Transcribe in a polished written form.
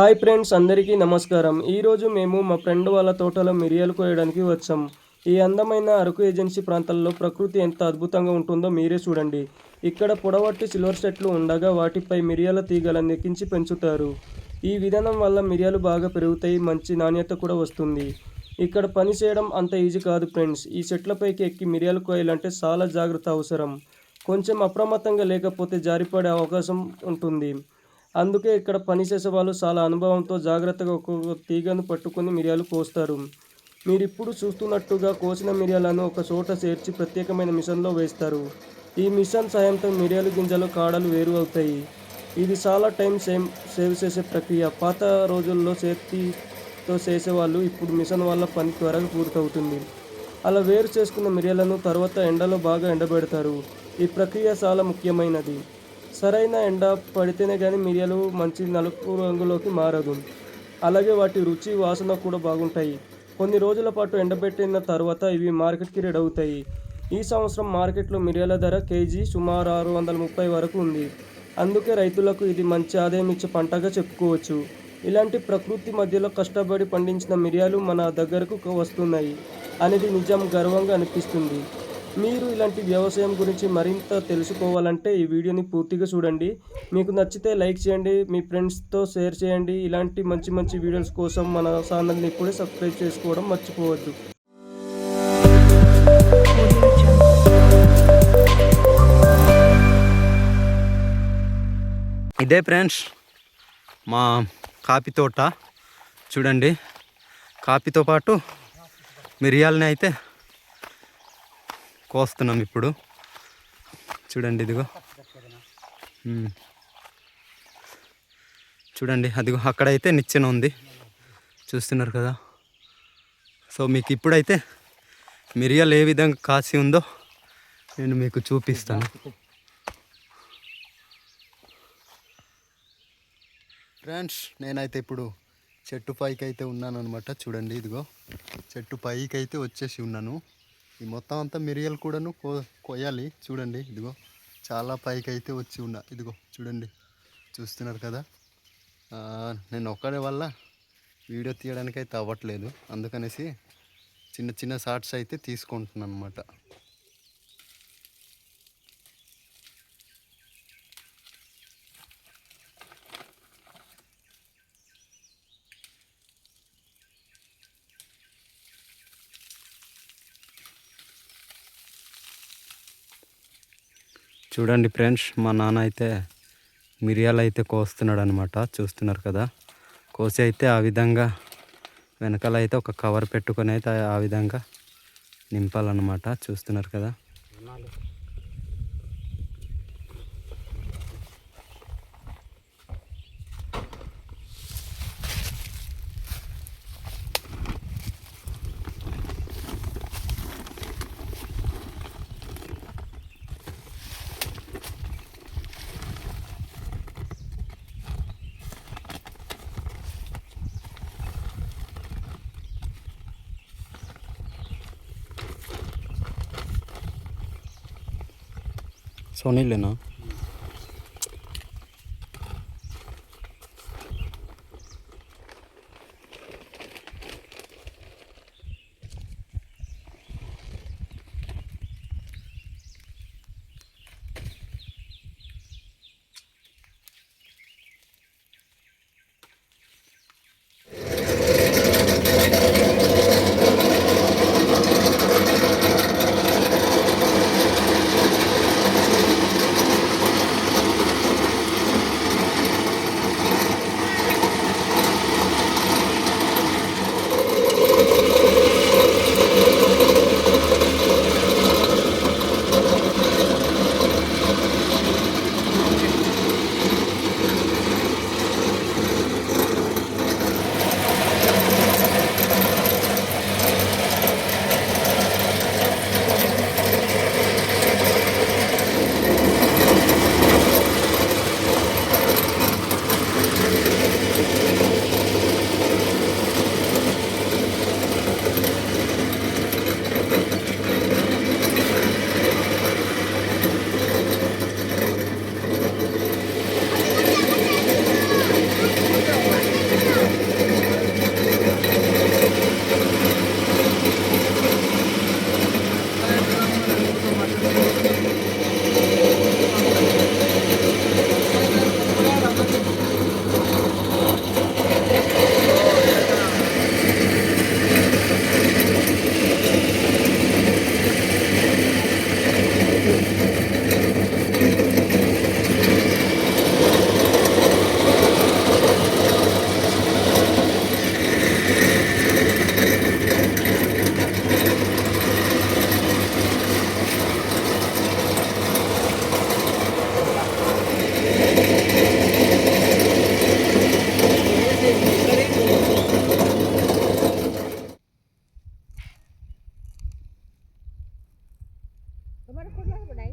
Hi friends, అందరికీ నమస్కారం. ఈరోజు మేము మా ఫ్రెండ్ వాళ్ళ తోటలో మిరియాలు కోయడానికి వచ్చాం. ఈ అందమైన అరకు ఏజెన్సీ ప్రాంతాల్లో ప్రకృతి ఎంత అద్భుతంగా ఉంటుందో మీరే చూడండి. ఇక్కడ పొడవట్టి సిల్వర్ చెట్లు ఉండగా వాటిపై మిరియాల తీగలను ఎక్కించి పెంచుతారు. ఈ విధానం వల్ల మిరియాలు బాగా పెరుగుతాయి, మంచి నాణ్యత కూడా వస్తుంది. ఇక్కడ పని చేయడం అంత ఈజీ కాదు ఫ్రెండ్స్. ఈ చెట్లపైకి ఎక్కి మిరియాలు కోయాలంటే చాలా జాగ్రత్త అవసరం. కొంచెం అప్రమత్తంగా లేకపోతే జారిపడే అవకాశం ఉంటుంది. అందుకే ఇక్కడ పనిచేసే వాళ్ళు చాలా అనుభవంతో జాగ్రత్తగా ఒక్కొక్క తీగను పట్టుకొని మిరియాలు కోస్తారు. మీరిప్పుడు చూస్తున్నట్టుగా కోసిన మిరియాలను ఒక చోట చేర్చి ప్రత్యేకమైన మిషన్లో వేస్తారు. ఈ మిషన్ సాయంతో మిరియాలు గింజలు కాడలు వేరు అవుతాయి. ఇది చాలా టైం సేవ్ చేసే ప్రక్రియ. పాత రోజుల్లో చేతితో చేసేవాళ్ళు, ఇప్పుడు మిషన్ వల్ల పని త్వరగా పూర్తవుతుంది. అలా వేరు చేసుకున్న మిరియాలను తర్వాత ఎండలో బాగా ఎండబెడతారు. ఈ ప్రక్రియ చాలా ముఖ్యమైనది. సరైన ఎండ పడితేనే కానీ మిరియాలు మంచి నలుపు రంగులోకి మారదు. అలాగే వాటి రుచి, వాసన కూడా బాగుంటాయి. కొన్ని రోజుల పాటు ఎండబెట్టిన తర్వాత ఇవి మార్కెట్కి రెడీ అవుతాయి. ఈ సంవత్సరం మార్కెట్లో మిరియాల ధర కేజీ సుమారు 630 వరకు ఉంది. అందుకే రైతులకు ఇది మంచి ఆదాయం ఇచ్చే పంటగా చెప్పుకోవచ్చు. ఇలాంటి ప్రకృతి మధ్యలో కష్టపడి పండించిన మిరియాలు మన దగ్గరకు వస్తున్నాయి అనేది నిజం గర్వంగా అనిపిస్తుంది. మీరు ఇలాంటి వ్యవసాయం గురించి మరింత తెలుసుకోవాలంటే ఈ వీడియోని పూర్తిగా చూడండి. మీకు నచ్చితే లైక్ చేయండి, మీ ఫ్రెండ్స్తో షేర్ చేయండి. ఇలాంటి మంచి మంచి వీడియోస్ కోసం మన ఛానల్ని ఇప్పుడే సబ్స్క్రైబ్ చేసుకోవడం మర్చిపోవద్దు. ఇదే ఫ్రెండ్స్ మా కాఫీ తోట చూడండి. కాఫీతో పాటు మిరియాలని అయితే కోస్తున్నాం ఇప్పుడు. చూడండి, ఇదిగో చూడండి, అదిగో అక్కడైతే నిచ్చెన ఉంది, చూస్తున్నారు కదా. సో మీకు ఇప్పుడైతే మిరియాలు ఏ విధంగా కాసి ఉందో నేను మీకు చూపిస్తాను. ఫ్రెండ్స్, నేనైతే ఇప్పుడు చెట్టు పైకి అయితే ఉన్నాను అనమాట. చూడండి, ఇదిగో చెట్టు పైకి అయితే వచ్చేసి ఉన్నాను. ఈ మొత్తం అంతా మిరియాలు కూడాను కొయ్యాలి. చూడండి, ఇదిగో చాలా పైకి అయితే వచ్చి ఉన్నా. ఇదిగో చూడండి, చూస్తున్నారు కదా. నేను ఒక్కడే వల్ల వీడియో తీయడానికి అయితే అవ్వట్లేదు, అందుకనేసి చిన్న చిన్న షార్ట్స్ అయితే తీసుకుంటున్నాను అనమాట. చూడండి ఫ్రెండ్స్, మా నాన్న అయితే మిరియాలు అయితే కోస్తున్నాడు అనమాట. చూస్తున్నారు కదా. కోసి అయితే ఆ విధంగా వెనకాల అయితే ఒక కవర్ పెట్టుకొని అయితే ఆ విధంగా నింపాలన్నమాట. చూస్తున్నారు కదా. सोनीलेना तुम्हारे खुद लग बनाई